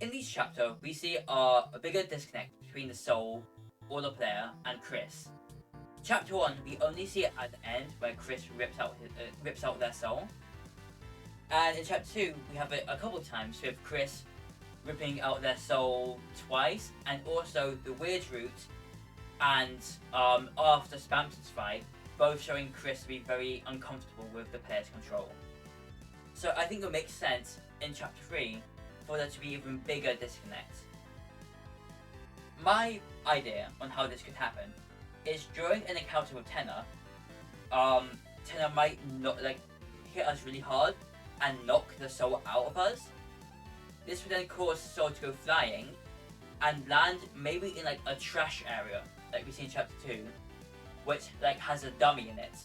In this chapter, we see a bigger disconnect between the soul, or the player, and Kris. Chapter 1, we only see it at the end where Kris rips out their soul. And in chapter 2, we have it a couple of times with Kris ripping out their soul twice, and also the weird route and after Spamton's fight, both showing Kris to be very uncomfortable with the player's control. So I think it makes sense in chapter 3 for there to be even bigger disconnect. My idea on how this could happen is during an encounter with Tenna, Tenna might not hit us really hard and knock the soul out of us. This would then cause the soul to go flying and land maybe in a trash area like we see in chapter 2, which has a dummy in it.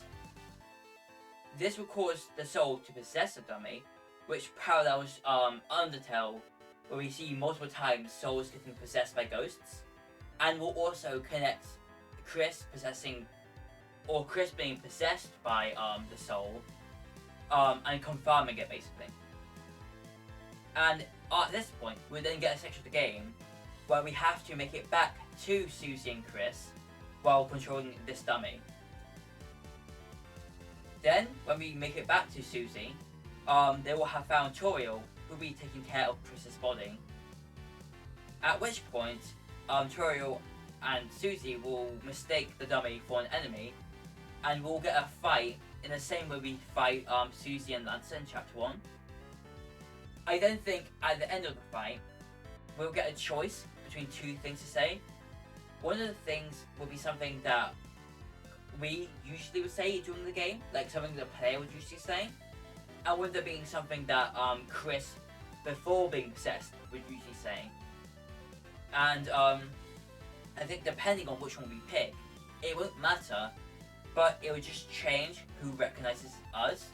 This will cause the soul to possess a dummy, which parallels Undertale, where we see multiple times souls getting possessed by ghosts, and will also connect Kris being possessed by the soul, and confirming it basically. And at this point, we then get a section of the game where we have to make it back to Susie and Kris while controlling this dummy. Then, when we make it back to Susie, they will have found Toriel, who will be taking care of Kris's body. At which point, Toriel and Susie will mistake the dummy for an enemy, and we'll get a fight in the same way we fight Susie and Lancer in chapter 1. I then think at the end of the fight, we'll get a choice between two things to say. One of the things will be something that we usually would say during the game, like something the player would usually say, and one of them being something that Kris, before being possessed, would usually say. And I think depending on which one we pick, it won't matter, but it would just change who recognizes us,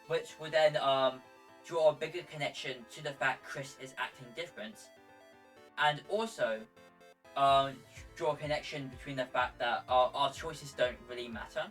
which would then draw a bigger connection to the fact Kris is acting different, and also draw a connection between the fact that our choices don't really matter.